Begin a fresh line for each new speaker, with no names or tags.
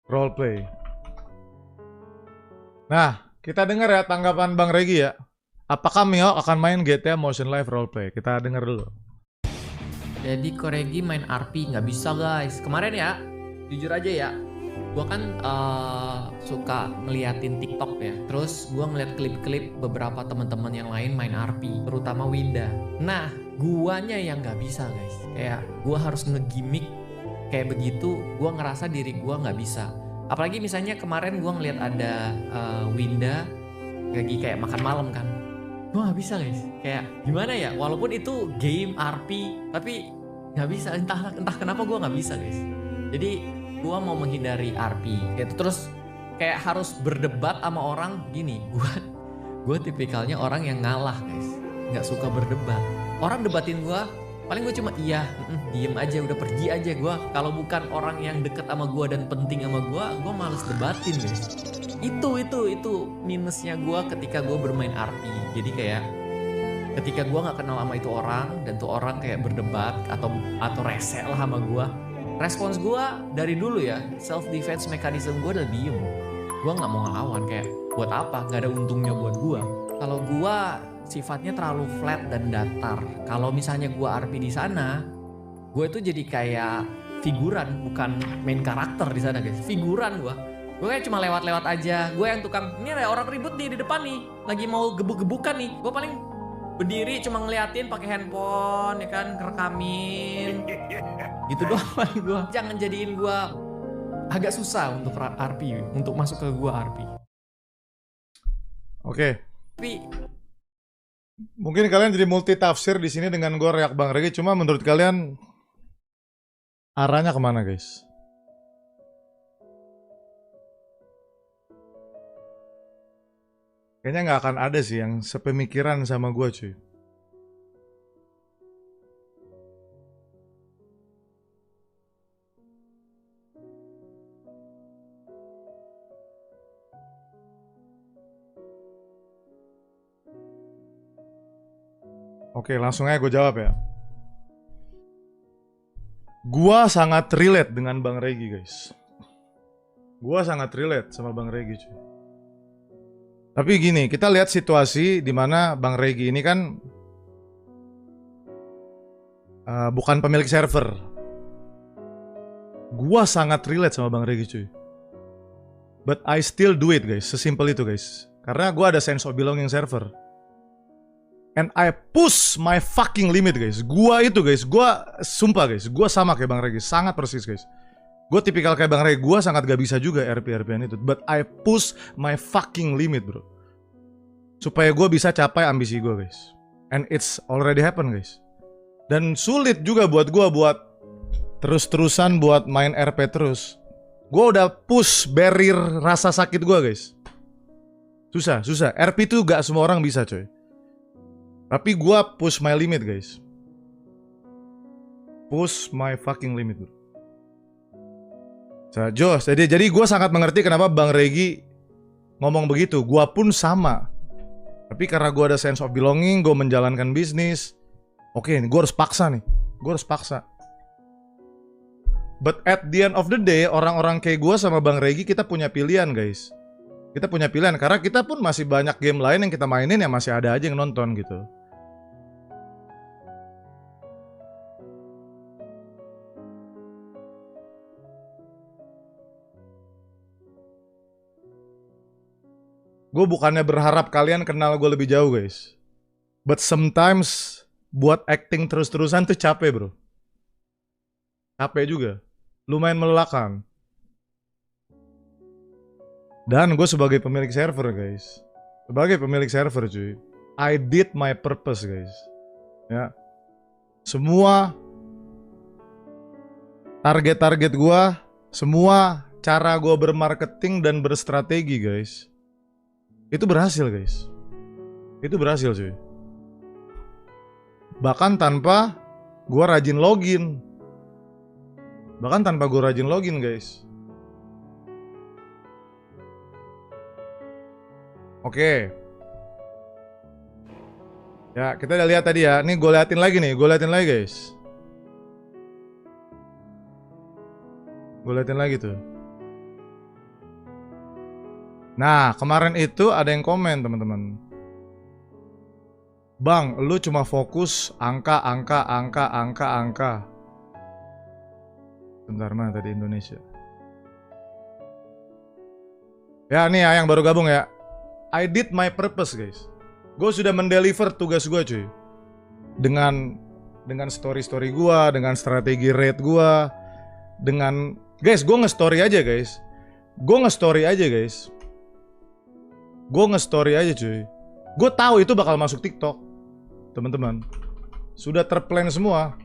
Roleplay. Nah, kita dengar ya tanggapan Bang Regi ya. Apakah Mio akan main GTA Motion Live Roleplay? Kita dengar dulu.
Jadi Koregi main RP nggak bisa guys. Kemarin ya, jujur aja ya, gua kan suka ngeliatin TikTok ya. Terus gua ngeliat klip-klip beberapa teman-teman yang lain main RP, terutama Winda. Nah, guanya yang nggak bisa guys. Kayak gua harus ngegimik kayak begitu. Gua ngerasa diri gua nggak bisa. Apalagi misalnya kemarin gua ngeliat ada Winda lagi kayak makan malam kan. Gue nggak bisa guys, kayak gimana ya, walaupun itu game RP tapi nggak bisa, entah kenapa gue nggak bisa guys. Jadi gue mau menghindari RP gitu. Terus kayak harus berdebat sama orang gini. Gue tipikalnya orang yang ngalah guys, nggak suka berdebat. Orang debatin gue, paling gue cuma iya, diem aja, udah pergi aja gue. Kalau bukan orang yang deket sama gue dan penting sama gue males debatin guys. Itu minusnya gue ketika gue bermain RP. Jadi kayak ketika gue nggak kenal sama itu orang dan tuh orang kayak berdebat atau rese lah sama gue, respons gue dari dulu ya, self defense mechanism gue udah diem. Gue nggak mau ngelawan, kayak buat apa, nggak ada untungnya buat gue. Kalau gue sifatnya terlalu flat dan datar. Kalau misalnya gue RP di sana, gue itu jadi kayak figuran, bukan main karakter di sana guys. Figuran gue kayak cuma lewat-lewat aja. Gue yang tukang, ini ada orang ribut nih di depan nih, lagi mau gebuk-gebukan nih. Gue paling berdiri cuma ngeliatin pakai handphone ya kan, ngerekamin gitu doang paling gue. Jangan jadiin gue agak susah untuk RP, untuk masuk ke gue RP.
Oke.
Tapi
Mungkin kalian jadi multi tafsir di sini dengan gue reak Bang Regi. Cuma menurut kalian arahnya kemana guys? Kayaknya nggak akan ada sih yang sepemikiran sama gue cuy. Oke, langsung aja gue jawab ya. Gua sangat relate dengan Bang Regi guys. Gua sangat relate sama Bang Regi cuy. Tapi gini, kita lihat situasi di mana Bang Regi ini kan bukan pemilik server. Gua sangat relate sama Bang Regi cuy. But I still do it guys, sesimpel itu guys. Karena gua ada sense of belonging server. And I push my fucking limit guys. Gua itu guys, gua sumpah guys, gua sama kayak Bang Regi, sangat persis guys. Gue tipikal kayak Bang Regi, gue sangat gak bisa juga RP-RPan itu. But I push my fucking limit bro, supaya gue bisa capai ambisi gue guys. And it's already happen guys. Dan sulit juga buat gue buat terus-terusan buat main RP terus. Gue udah push barrier rasa sakit gue guys. Susah. RP itu gak semua orang bisa coy. Tapi gue push my limit guys. Push my fucking limit bro. Jos, jadi gue sangat mengerti kenapa Bang Regi ngomong begitu. Gue pun sama. Tapi karena gue ada sense of belonging, gue menjalankan bisnis. Oke, gue harus paksa nih. Gue harus paksa. But at the end of the day, orang-orang kayak gue sama Bang Regi, kita punya pilihan guys. Kita punya pilihan, karena kita pun masih banyak game lain yang kita mainin yang masih ada aja yang nonton gitu. Gue bukannya berharap kalian kenal gue lebih jauh guys. But sometimes buat acting terus-terusan tuh capek bro. Capek juga. Lumayan melelahkan. Dan gue sebagai pemilik server guys. Sebagai pemilik server cuy. I did my purpose guys. Ya. Semua target-target gue. Semua cara gue bermarketing dan berstrategi guys. Itu berhasil guys. Itu berhasil cuy. Bahkan tanpa gua rajin login. Guys. Oke. Ya kita udah lihat tadi ya. Nih gue liatin lagi guys. Gue liatin lagi tuh. Nah, kemarin itu ada yang komen teman-teman. Bang, lu cuma fokus angka. Bentar, mana tadi Indonesia? Ya nih ya, yang baru gabung ya. I did my purpose guys. Gue sudah mendeliver tugas gue cuy. Dengan story-story gue, dengan strategi rate gue, dengan guys, gue nge-story aja guys. Gue nge-story aja cuy. Gue tahu itu bakal masuk TikTok. Teman-teman. Sudah terplan semua.